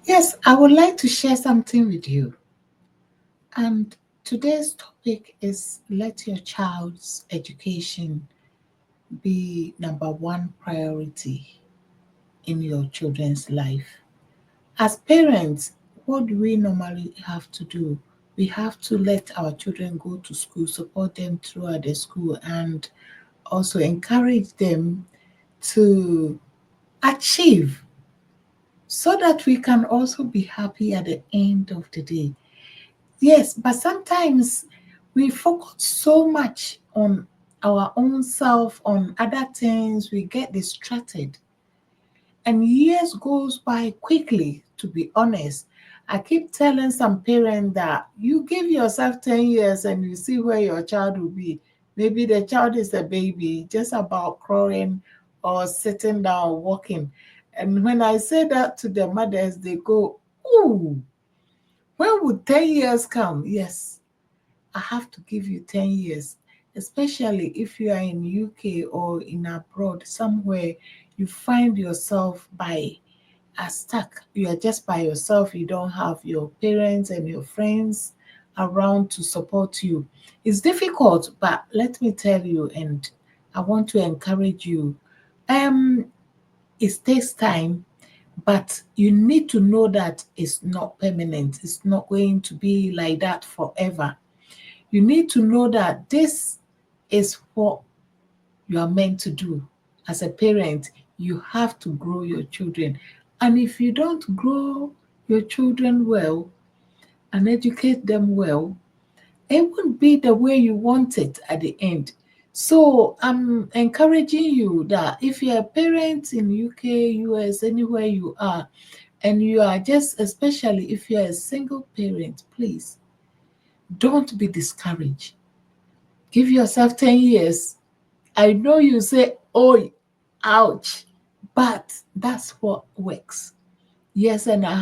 Yes, I would like to share something with you. And today's topic is let your child's education be number one priority in your children's life. As parents, what do we normally have to do? We have to let our children go to school, support them throughout the school, and also encourage them to achieve so that we can also be happy at the end of the day. Yes, but sometimes we focus so much on our own self, on other things, we get distracted. And years goes by quickly, to be honest. I keep telling some parents that you give yourself 10 years and you see where your child will be. Maybe the child is a baby, just about crawling or sitting down, walking. And when I say that to the mothers, they go, ooh, when would 10 years come? Yes, I have to give you 10 years, especially if you are in UK or in abroad, somewhere you find yourself by stuck. You are just by yourself. You don't have your parents and your friends around to support you. It's difficult, but let me tell you, and I want to encourage you. Um, it takes time, but you need to know that it's not permanent. It's not going to be like that forever. You need to know that this is what you are meant to do. As a parent, you have to grow your children. And if you don't grow your children well and educate them well, it won't be the way you want it at the end. So I'm encouraging you that if you're a parent in UK, US, anywhere you are, and you are just, especially if you're a single parent, please don't be discouraged. Give yourself 10 years. I know you say, oh, ouch, but that's what works. Yes, and I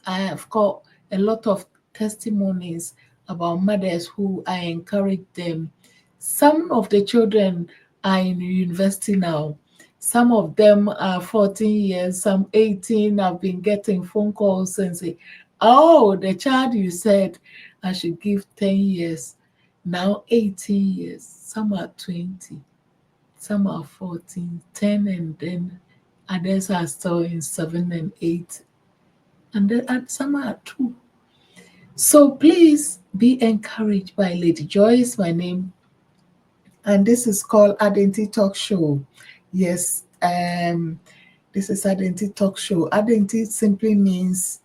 have got a lot of testimonies about mothers who I encourage them. Some of the children are in university now. Some of them are 14 years, some 18. I've been getting phone calls and say, oh, the child you said I should give 10 years, now 18 years. Some are 20, some are 14, 10, and then others are still in 7 and 8, and then and some are 2. So please be encouraged by Lady Joyce, my name, and this is called Identity Talk Show. Yes, this is Identity Talk Show. Identity simply means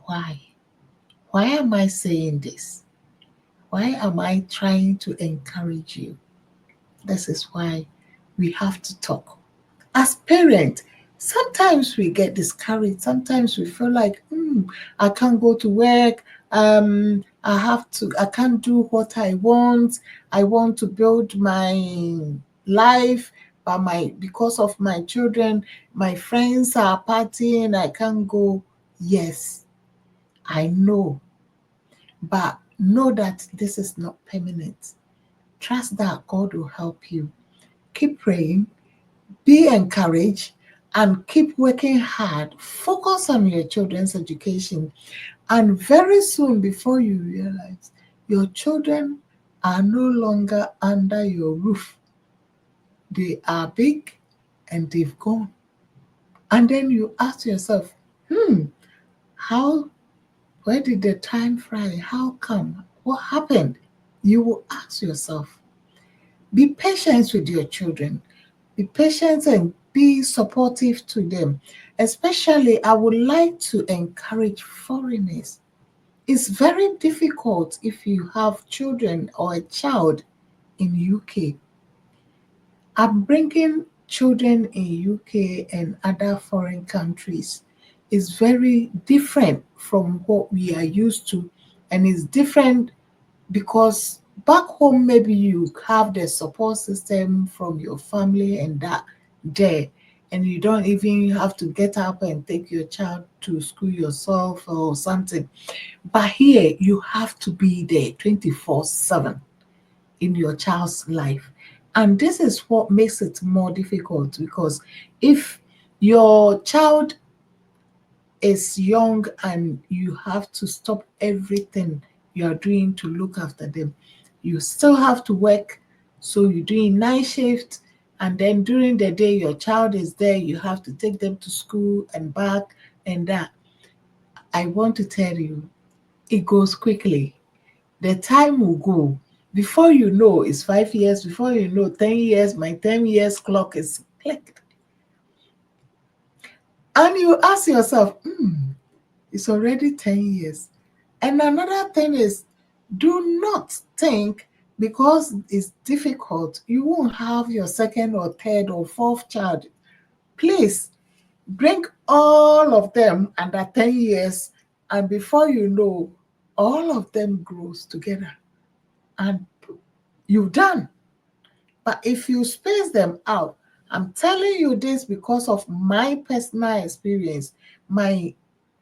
why. Why am I saying this? Why am I trying to encourage you? This is why we have to talk. As parents, sometimes we get discouraged. Sometimes we feel like, I can't go to work. I can't do what I want. I want to build my life, but because of my children, my friends are partying, I can't go. Yes, I know, but know that this is not permanent. Trust that God will help you. Keep praying, be encouraged, and keep working hard. Focus on your children's education. And very soon, before you realize, your children are no longer under your roof. They are big and they've gone. And then you ask yourself, how, where did the time fly? How come? What happened? You will ask yourself. Be patient with your children. Be patient and be supportive to them. Especially, I would like to encourage foreigners. It's very difficult if you have children or a child in UK. I'm bringing children in UK and other foreign countries. It's very different from what we are used to, and it's different because back home maybe you have the support system from your family and that there, and you don't even have to get up and take your child to school yourself or something. But here you have to be there 24/7 in your child's life, and this is what makes it more difficult because if your child is young and you have to stop everything you are doing to look after them. You still have to work, so you're doing night shift, and then during the day your child is there, you have to take them to school and back and that. I want to tell you, it goes quickly. The time will go. Before you know, it's 5 years. Before you know, 10 years, my 10 years clock is clicked. And you ask yourself, it's already 10 years. And another thing is, do not think because it's difficult, you won't have your second or third or fourth child. Please bring all of them under 10 years, and before you know, all of them grows together and you've done. But if you space them out, I'm telling you this because of my personal experience. My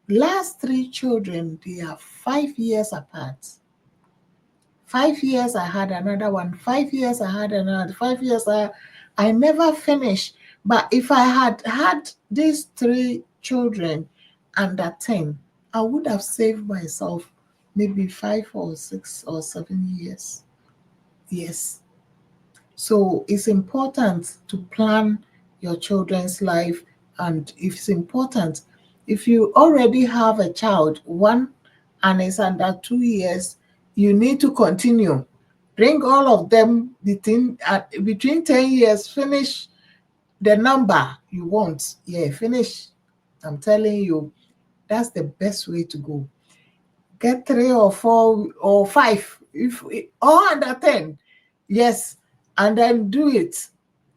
last three children, they are 5 years apart. 5 years I had another one. 5 years I had another. 5 years I never finished. But if I had had these three children under 10, I would have saved myself maybe 5 or 6 or 7 years. Yes. So it's important to plan your children's life, and it's important if you already have a child, one, and it's under 2 years, you need to continue. Bring all of them between 10 years, finish the number you want. Yeah, finish. I'm telling you, that's the best way to go. Get 3 or 4 or 5, if all under 10. Yes, and then do it.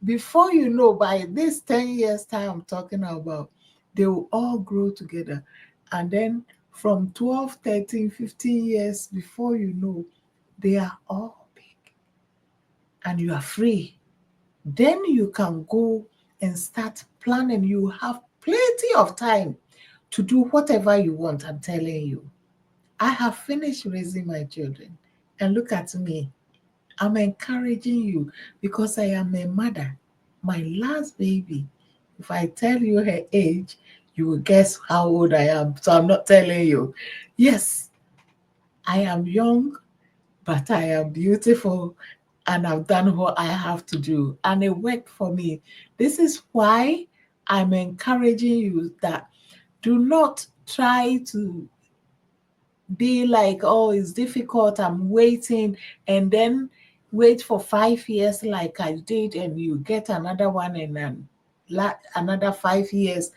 Before you know, by this 10 years time I'm talking about, they will all grow together. And then from 12, 13, 15 years, before you know, they are all big and you are free. Then you can go and start planning. You have plenty of time to do whatever you want, I'm telling you. I have finished raising my children. And look at me. I'm encouraging you because I am a mother. My last baby, if I tell you her age, you will guess how old I am. So I'm not telling you. Yes, I am young, but I am beautiful and I've done what I have to do. And it worked for me. This is why I'm encouraging you that do not try to be like, oh, it's difficult, I'm waiting, and then wait for 5 years like I did, and you get another one, and then another 5 years.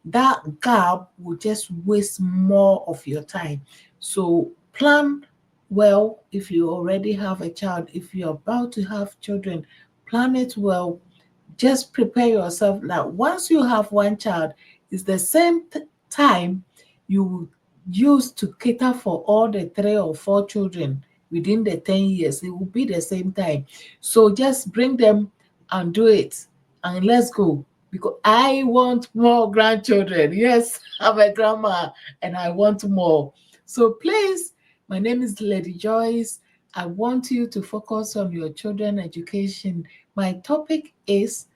That gap will just waste more of your time. So plan well. If you already have a child, if you're about to have children, plan it well. Just prepare yourself that once you have one child, it's the same time you use to cater for all the 3 or 4 children within the 10 years. It will be the same time. So just bring them and do it, and let's go. Because I want more grandchildren. Yes, I'm a grandma and I want more. So please, my name is Lady Joyce. I want you to focus on your children education. My topic is,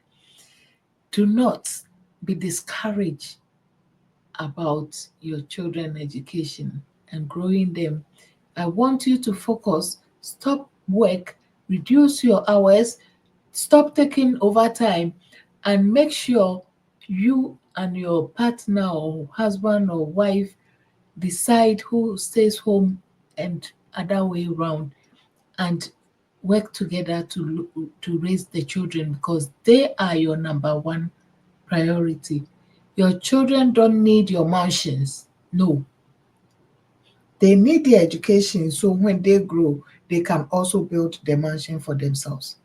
do not be discouraged about your children education and growing them. I want you to focus, stop work, reduce your hours, stop taking overtime, and make sure you and your partner or husband or wife decide who stays home and other way around, and work together to raise the children, because they are your number one priority. Your children don't need your mansions. No, they need the education, so when they grow, they can also build the mansion for themselves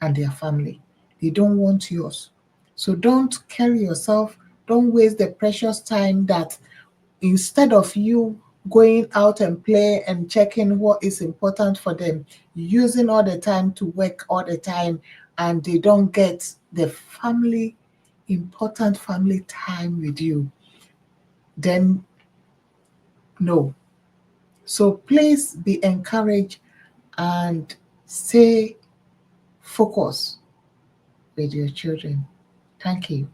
and their family. They don't want yours. So don't carry yourself, don't waste the precious time that instead of you going out and play and checking what is important for them, using all the time to work all the time, and they don't get the important family time with you, then no. So please be encouraged and stay focused with your children. Thank you.